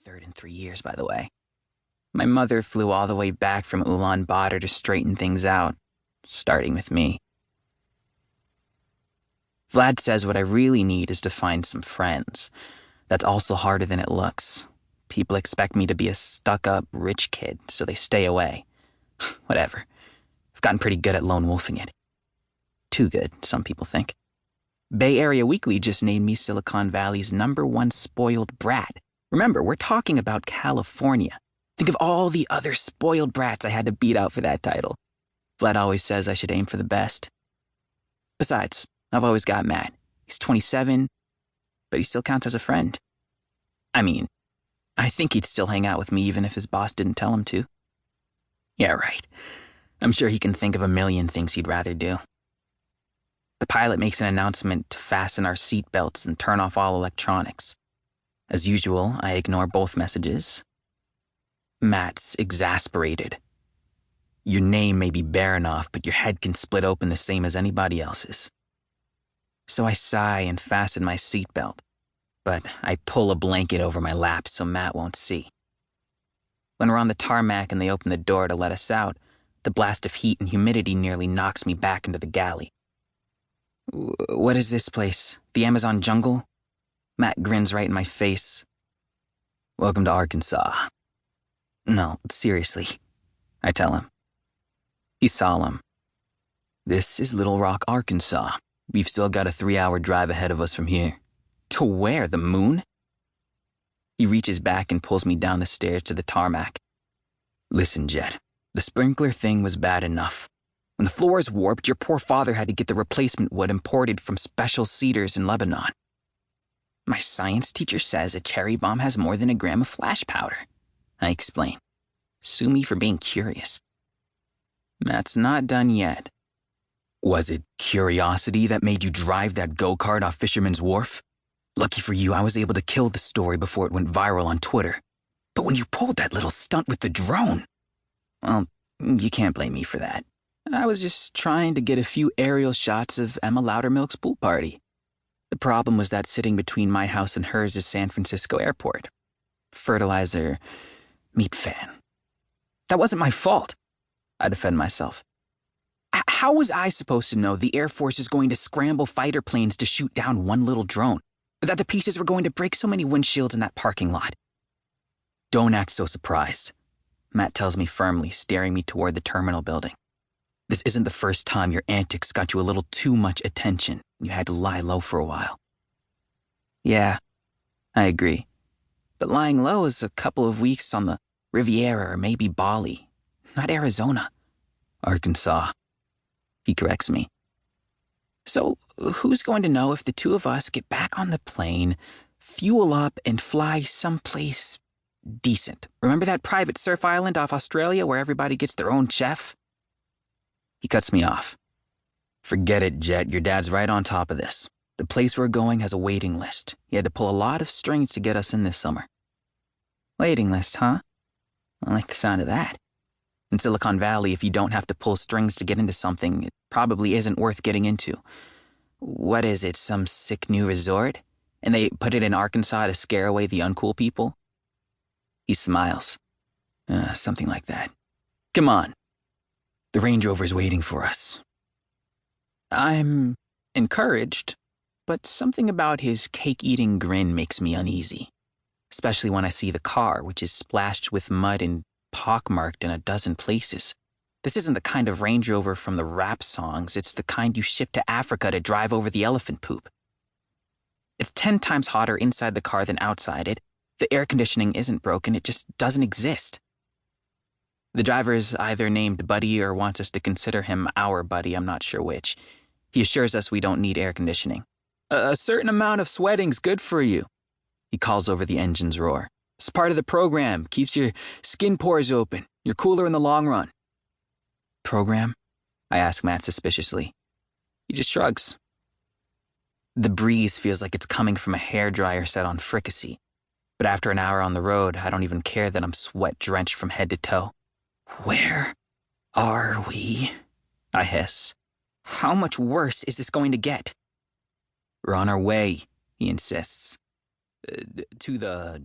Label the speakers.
Speaker 1: third in 3 years, by the way. My mother flew all the way back from Ulaanbaatar to straighten things out, starting with me. Vlad says what I really need is to find some friends. That's also harder than it looks. People expect me to be a stuck-up rich kid, so they stay away. Whatever. I've gotten pretty good at lone wolfing it. Too good, some people think. Bay Area Weekly just named me Silicon Valley's #1 spoiled brat. Remember, we're talking about California. Think of all the other spoiled brats I had to beat out for that title. Vlad always says I should aim for the best. Besides, I've always got Matt. He's 27, but he still counts as a friend. I mean, I think he'd still hang out with me even if his boss didn't tell him to. Yeah, right. I'm sure he can think of a million things he'd rather do. The pilot makes an announcement to fasten our seatbelts and turn off all electronics. As usual, I ignore both messages. Matt's exasperated. Your name may be Baranov, but your head can split open the same as anybody else's. So I sigh and fasten my seatbelt, but I pull a blanket over my lap so Matt won't see. When we're on the tarmac and they open the door to let us out, the blast of heat and humidity nearly knocks me back into the galley. What is this place? The Amazon jungle? Matt grins right in my face. Welcome to Arkansas. No, seriously, I tell him. He's solemn. This is Little Rock, Arkansas. We've still got a 3-hour drive ahead of us from here. To where? The moon? He reaches back and pulls me down the stairs to the tarmac. Listen, Jett, the sprinkler thing was bad enough. When the floors warped, your poor father had to get the replacement wood imported from special cedars in Lebanon. My science teacher says a cherry bomb has more than a gram of flash powder, I explain. Sue me for being curious. Matt's not done yet. Was it curiosity that made you drive that go-kart off Fisherman's Wharf? Lucky for you, I was able to kill the story before it went viral on Twitter. But when you pulled that little stunt with the drone... Well, you can't blame me for that. I was just trying to get a few aerial shots of Emma Loudermilk's pool party. The problem was that sitting between my house and hers is San Francisco Airport. Fertilizer, meat fan. That wasn't my fault, I defend myself. How was I supposed to know the Air Force is going to scramble fighter planes to shoot down one little drone? That the pieces were going to break so many windshields in that parking lot? Don't act so surprised, Matt tells me firmly, steering me toward the terminal building. This isn't the first time your antics got you a little too much attention. You had to lie low for a while. Yeah, I agree. But lying low is a couple of weeks on the Riviera or maybe Bali, not Arizona. Arkansas, he corrects me. So who's going to know if the two of us get back on the plane, fuel up, and fly someplace decent? Remember that private surf island off Australia where everybody gets their own chef? He cuts me off. Forget it, Jett. Your dad's right on top of this. The place we're going has a waiting list. He had to pull a lot of strings to get us in this summer. Waiting list, huh? I like the sound of that. In Silicon Valley, if you don't have to pull strings to get into something, it probably isn't worth getting into. What is it, some sick new resort? And they put it in Arkansas to scare away the uncool people? He smiles. Something like that. Come on. The Range Rover's waiting for us. I'm encouraged, but something about his cake-eating grin makes me uneasy. Especially when I see the car, which is splashed with mud and pockmarked in a dozen places. This isn't the kind of Range Rover from the rap songs. It's the kind you ship to Africa to drive over the elephant poop. It's 10 times hotter inside the car than outside it. The air conditioning isn't broken. It just doesn't exist. The driver is either named Buddy or wants us to consider him our buddy. I'm not sure which. He assures us we don't need air conditioning. A certain amount of sweating's good for you, he calls over the engine's roar. It's part of the program. Keeps your skin pores open. You're cooler in the long run. Program? I ask Matt suspiciously. He just shrugs. The breeze feels like it's coming from a hairdryer set on fricassee. But after an hour on the road, I don't even care that I'm sweat-drenched from head to toe. Where are we? I hiss. How much worse is this going to get? We're on our way, he insists. To the,